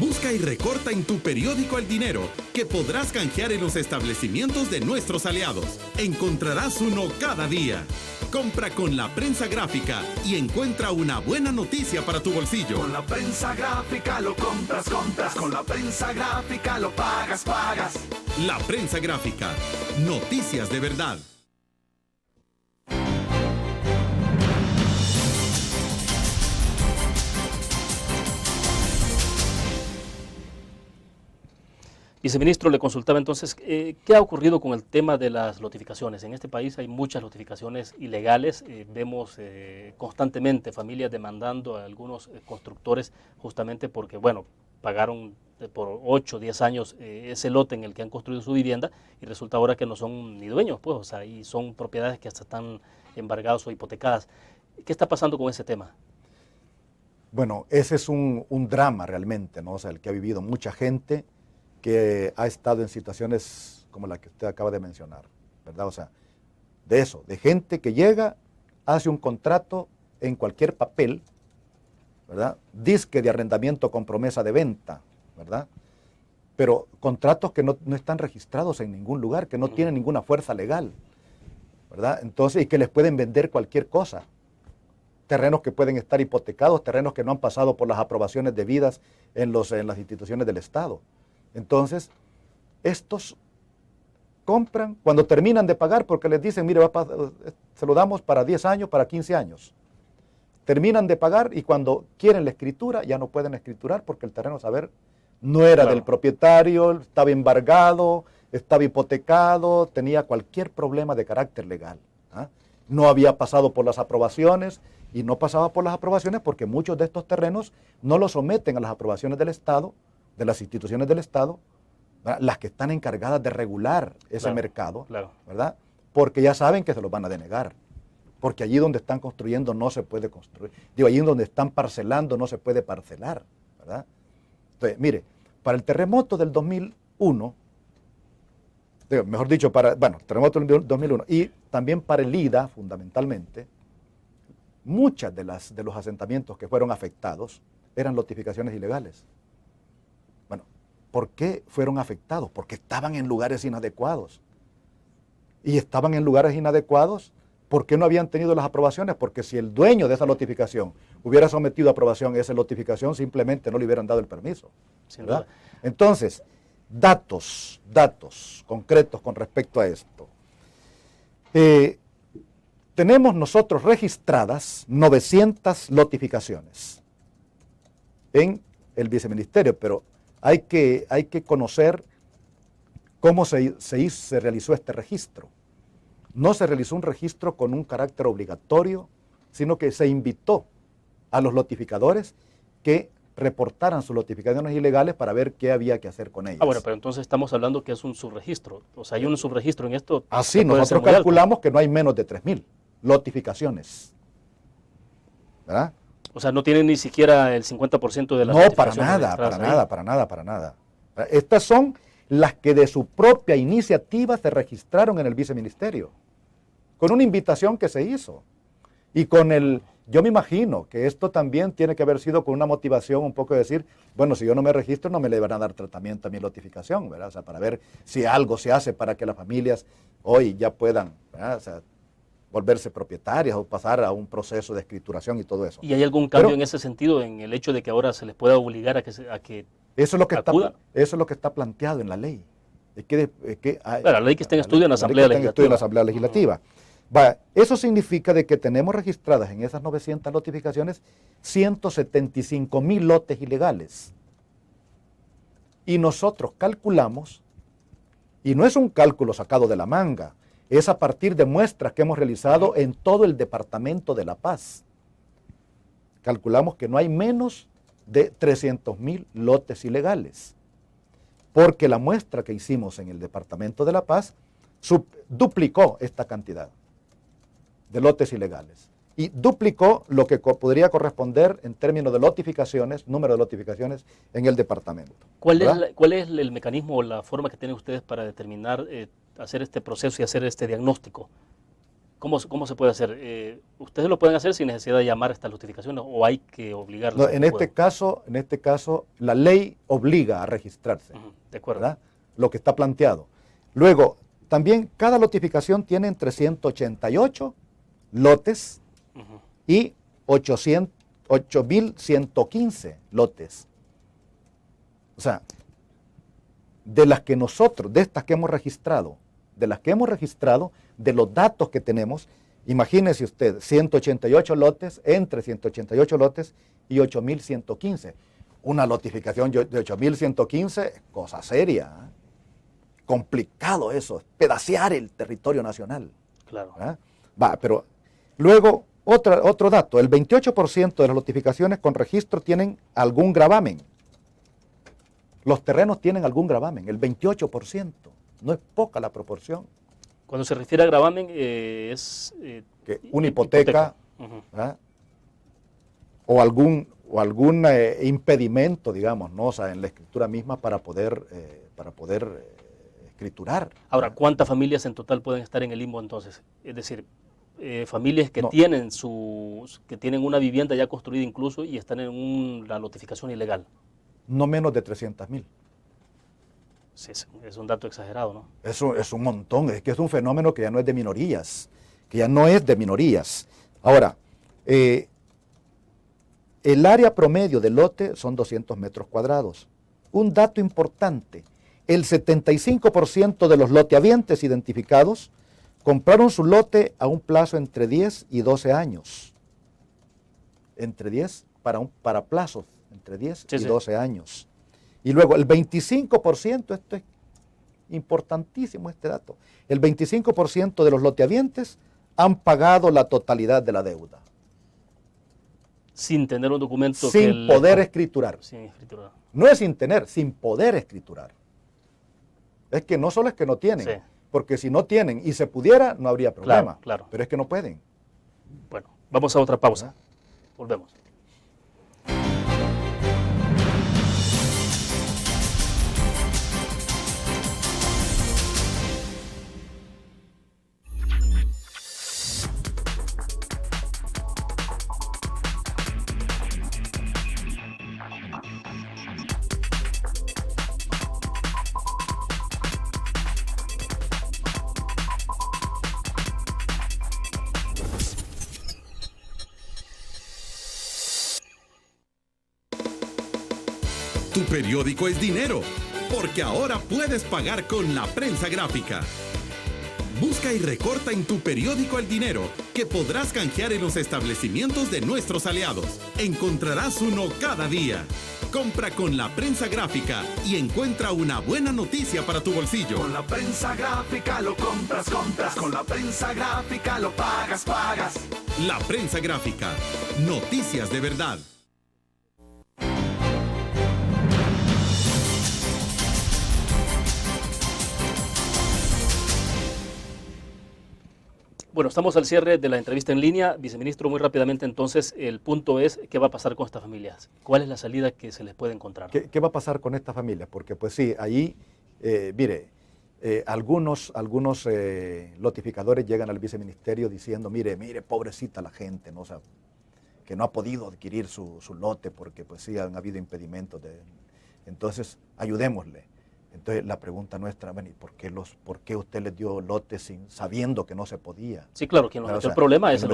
Busca y recorta en tu periódico el dinero que podrás canjear en los establecimientos de nuestros aliados. Encontrarás uno cada día. Compra con la prensa gráfica y encuentra una buena noticia para tu bolsillo. Con la prensa gráfica lo compras. Con la prensa gráfica lo pagas. La prensa gráfica. Noticias de verdad. Viceministro, le consultaba entonces, ¿qué ha ocurrido con el tema de las notificaciones? En este país hay muchas notificaciones ilegales, vemos constantemente familias demandando a algunos constructores justamente porque, bueno, pagaron por 8 o 10 años ese lote en el que han construido su vivienda y resulta ahora que no son ni dueños, pues, o sea, y son propiedades que hasta están embargadas o hipotecadas. ¿Qué está pasando con ese tema? Bueno, ese es un drama realmente, ¿no? O sea, el que ha vivido mucha gente que ha estado en situaciones como la que usted acaba de mencionar, ¿verdad? O sea, de gente que llega, hace un contrato en cualquier papel, ¿verdad? Disque de arrendamiento con promesa de venta, ¿verdad? Pero contratos que no están registrados en ningún lugar, que no tienen ninguna fuerza legal, ¿verdad? Entonces, y que les pueden vender cualquier cosa. Terrenos que pueden estar hipotecados, terrenos que no han pasado por las aprobaciones debidas en las instituciones del Estado. Entonces, estos compran cuando terminan de pagar porque les dicen, mire, se lo damos para 10 años, para 15 años. Terminan de pagar y cuando quieren la escritura ya no pueden escriturar porque el terreno, saber, no era del propietario, estaba embargado, estaba hipotecado, tenía cualquier problema de carácter legal. No había pasado por las aprobaciones y no pasaba por las aprobaciones porque muchos de estos terrenos no los someten a las aprobaciones del Estado, de las instituciones del Estado, ¿verdad? Las que están encargadas de regular ese mercado, ¿verdad? Porque ya saben que se los van a denegar, porque allí donde están construyendo no se puede construir, allí donde están parcelando no se puede parcelar, ¿verdad? Entonces, mire, para el terremoto del 2001, mejor dicho, terremoto del 2001 y también para el IDA, fundamentalmente, muchas de los asentamientos que fueron afectados eran notificaciones ilegales. Bueno, ¿por qué fueron afectados? Porque estaban en lugares inadecuados. Y estaban en lugares inadecuados, ¿por qué no habían tenido las aprobaciones? Porque si el dueño de esa notificación hubiera sometido a aprobación esa notificación, simplemente no le hubieran dado el permiso, ¿verdad? Entonces, datos concretos con respecto a esto. Tenemos nosotros registradas 900 notificaciones en el viceministerio, pero hay que conocer cómo se realizó este registro. No se realizó un registro con un carácter obligatorio, sino que se invitó a los notificadores que reportaran sus notificaciones ilegales para ver qué había que hacer con ellas. Bueno, pero entonces estamos hablando que es un subregistro. O sea, hay un subregistro en esto. Así, nosotros calculamos que no hay menos de 3.000 notificaciones, ¿verdad? O sea, no tienen ni siquiera el 50% de las No, notificaciones registradas ahí. para nada. Estas son las que de su propia iniciativa se registraron en el viceministerio, con una invitación que se hizo. Y yo me imagino que esto también tiene que haber sido con una motivación un poco de decir, bueno, si yo no me registro no me le van a dar tratamiento a mi notificación, ¿verdad? O sea, para ver si algo se hace para que las familias hoy ya puedan, ¿verdad? O sea, volverse propietarias o pasar a un proceso de escrituración y todo eso. ¿Y hay algún cambio en ese sentido, en el hecho de que ahora se les pueda obligar a que eso es lo que acudan? Eso es lo que está planteado en la ley. La ley que está en estudio en la Asamblea Legislativa. Eso significa de que tenemos registradas en esas 900 notificaciones 175,000 lotes ilegales. Y nosotros calculamos, y no es un cálculo sacado de la manga, es a partir de muestras que hemos realizado en todo el Departamento de La Paz. Calculamos que no hay menos de 300,000 lotes ilegales, porque la muestra que hicimos en el Departamento de La Paz duplicó esta cantidad de lotes ilegales y duplicó lo que podría corresponder en términos de notificaciones, número de notificaciones en el departamento. ¿Cuál es el mecanismo o la forma que tienen ustedes para determinar, hacer este proceso y hacer este diagnóstico? ¿Cómo se puede hacer? ¿Ustedes lo pueden hacer sin necesidad de llamar a estas notificaciones o hay que obligarlos? No, en este caso, la ley obliga a registrarse. De acuerdo. ¿Verdad? Lo que está planteado. Luego, también cada notificación tiene entre 188 lotes y 8,115 lotes. O sea, de estas que hemos registrado, de los datos que tenemos, imagínese usted, 188 lotes, entre 188 lotes y 8,115. Una notificación de 8,115 es cosa seria, ¿eh? Complicado eso, es pedacear el territorio nacional. Claro. Pero luego, otro dato, el 28% de las notificaciones con registro tienen algún gravamen. Los terrenos tienen algún gravamen, el 28%. No es poca la proporción. Cuando se refiere a gravamen es... que una hipoteca. O algún impedimento, digamos, ¿no? O sea, en la escritura misma para poder escriturar. Ahora, ¿cuántas familias en total pueden estar en el limbo entonces? Es decir, familias que tienen una vivienda ya construida incluso y están en la notificación ilegal. No menos de 300,000. Sí, es un dato exagerado, ¿no? Es un montón, es que es un fenómeno que ya no es de minorías, Ahora, el área promedio del lote son 200 metros cuadrados. Un dato importante, el 75% de los lotehabientes identificados compraron su lote a un plazo entre 10 y 12 años. Entre 10, para plazos, entre 10 y 12 años. Y luego el 25%, esto es importantísimo este dato, el 25% de los lotehabientes han pagado la totalidad de la deuda. Sin tener un documento sin poder escriturar. Sin escriturar. No es sin tener, sin poder escriturar. Es que no solo es que no tienen, porque si no tienen y se pudiera, no habría problema. Claro. Pero es que no pueden. Bueno, vamos a otra pausa. Volvemos. Tu periódico es dinero, porque ahora puedes pagar con la prensa gráfica. Busca y recorta en tu periódico el dinero que podrás canjear en los establecimientos de nuestros aliados. Encontrarás uno cada día. Compra con la prensa gráfica y encuentra una buena noticia para tu bolsillo. Con la prensa gráfica lo compras. Con la prensa gráfica lo pagas. La prensa gráfica. Noticias de verdad. Bueno, estamos al cierre de la entrevista en línea. Viceministro, muy rápidamente entonces, el punto es, ¿qué va a pasar con estas familias? ¿Cuál es la salida que se les puede encontrar? ¿Qué va a pasar con estas familias? Porque pues sí, ahí, mire, algunos lotificadores llegan al viceministerio diciendo, mire, pobrecita la gente, ¿no? O sea, que no ha podido adquirir su lote porque pues sí han habido impedimentos. Entonces, ayudémosle. Entonces, la pregunta nuestra, bueno, ¿y por qué usted les dio lotes sabiendo que no se podía? Sí, claro, quien nos metió el problema es el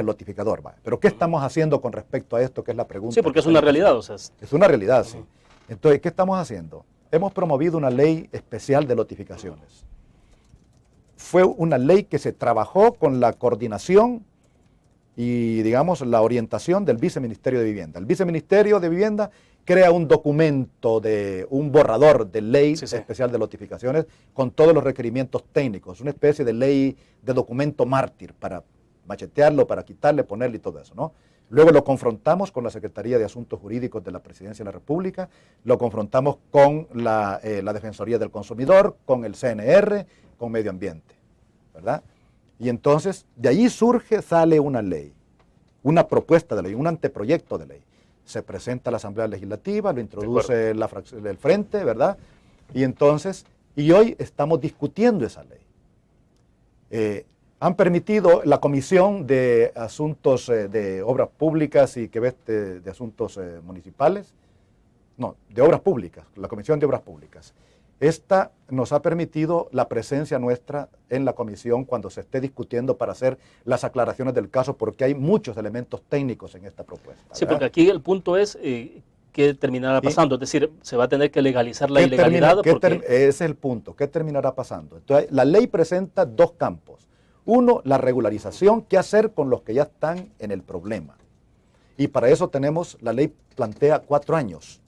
lotificador. ¿Va? Pero ¿qué estamos haciendo con respecto a esto? Que es la pregunta. Sí, porque es una realidad. O sea, es una realidad, sí. Entonces, ¿qué estamos haciendo? Hemos promovido una ley especial de lotificaciones. Fue una ley que se trabajó con la coordinación y, digamos, la orientación del Viceministerio de Vivienda. El Viceministerio de Vivienda crea un documento, un borrador de ley especial de lotificaciones con todos los requerimientos técnicos, una especie de ley de documento mártir para machetearlo, para quitarle, ponerle y todo eso, ¿no? Luego lo confrontamos con la Secretaría de Asuntos Jurídicos de la Presidencia de la República, lo confrontamos con la Defensoría del Consumidor, con el CNR, con Medio Ambiente, ¿verdad? Y entonces, de ahí sale una ley, una propuesta de ley, un anteproyecto de ley. Se presenta a la Asamblea Legislativa, lo introduce el Frente, ¿verdad? Y entonces, hoy estamos discutiendo esa ley. Han permitido la Comisión de Asuntos de Obras Públicas y que ve de Asuntos Municipales, no, de Obras Públicas, la Comisión de Obras Públicas. Esta nos ha permitido la presencia nuestra en la comisión cuando se esté discutiendo para hacer las aclaraciones del caso, porque hay muchos elementos técnicos en esta propuesta, ¿verdad? Sí, porque aquí el punto es qué terminará pasando, es decir, se va a tener que legalizar la ilegalidad. Ese es el punto, ¿qué terminará pasando? Entonces, la ley presenta dos campos. Uno, la regularización, qué hacer con los que ya están en el problema. Y para eso la ley plantea 4 años.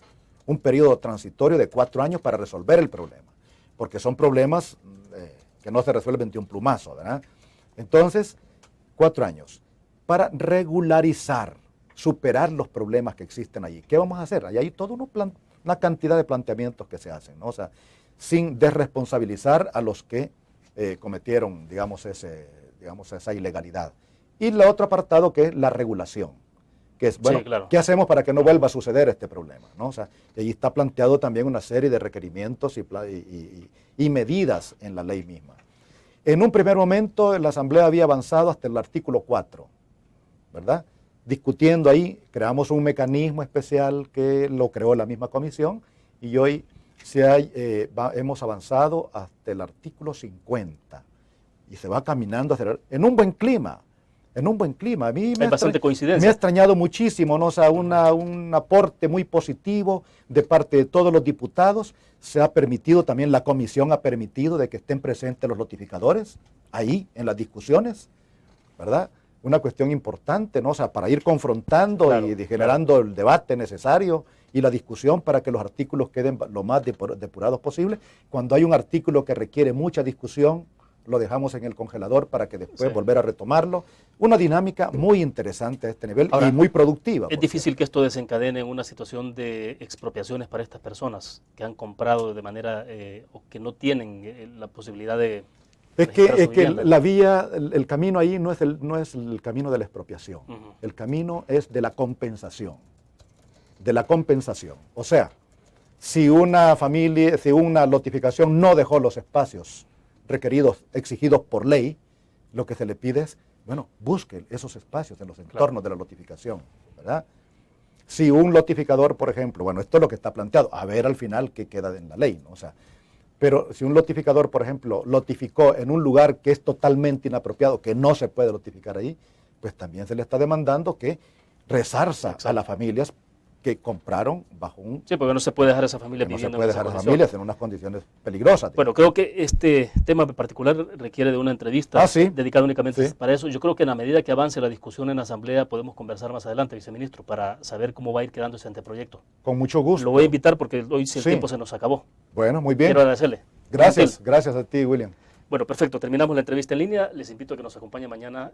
Un periodo transitorio de 4 años para resolver el problema, porque son problemas que no se resuelven de un plumazo, ¿verdad? Entonces, 4 años para regularizar, superar los problemas que existen allí. ¿Qué vamos a hacer? Ahí hay toda una cantidad de planteamientos que se hacen, ¿no? O sea, sin desresponsabilizar a los que cometieron, digamos, esa ilegalidad. Y el otro apartado que es la regulación. Que es, bueno, sí, claro. ¿Qué hacemos para que no vuelva a suceder este problema? ¿No? O sea, allí está planteado también una serie de requerimientos y medidas en la ley misma. En un primer momento, la Asamblea había avanzado hasta el artículo 4, ¿verdad? Discutiendo ahí, creamos un mecanismo especial que lo creó la misma comisión y hoy hemos avanzado hasta el artículo 50 y se va caminando en un buen clima. En un buen clima. A mí hay bastante coincidencia. Me ha extrañado muchísimo, ¿no? O sea, un aporte muy positivo de parte de todos los diputados. Se ha permitido, también la comisión ha permitido de que estén presentes los notificadores ahí en las discusiones, ¿verdad? Una cuestión importante, ¿no? O sea, para ir confrontando y generando el debate necesario y la discusión para que los artículos queden lo más depurados posible. Cuando hay un artículo que requiere mucha discusión, lo dejamos en el congelador para que después volver a retomarlo. Una dinámica muy interesante a este nivel. Ahora, y muy productiva. Es difícil que esto desencadene una situación de expropiaciones para estas personas que han comprado de manera o que no tienen la posibilidad de... Es que la vía, el camino ahí no es el camino de la expropiación. El camino es de la compensación. De la compensación. O sea, si una lotificación no dejó los espacios requeridos, exigidos por ley, lo que se le pide es, bueno, busque esos espacios en los entornos de la lotificación, ¿verdad? Si un lotificador, por ejemplo, bueno, esto es lo que está planteado, a ver al final qué queda en la ley, ¿no? O sea, pero si un lotificador, por ejemplo, lotificó en un lugar que es totalmente inapropiado, que no se puede lotificar ahí, pues también se le está demandando que resarza a las familias que compraron bajo un... Sí, porque no se puede dejar a esa familia viviendo en no se puede dejar a las familias en unas condiciones peligrosas. Bueno, creo que este tema en particular requiere de una entrevista dedicada únicamente para eso. Yo creo que en la medida que avance la discusión en la Asamblea podemos conversar más adelante, viceministro, para saber cómo va a ir quedando ese anteproyecto. Con mucho gusto. Lo voy a invitar porque hoy el tiempo se nos acabó. Bueno, muy bien. Quiero agradecerle. Gracias a ti, William. Bueno, perfecto. Terminamos la entrevista en línea. Les invito a que nos acompañen mañana.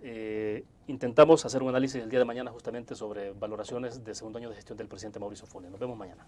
Intentamos hacer un análisis el día de mañana justamente sobre valoraciones de segundo año de gestión del presidente Mauricio Funes. Nos vemos mañana.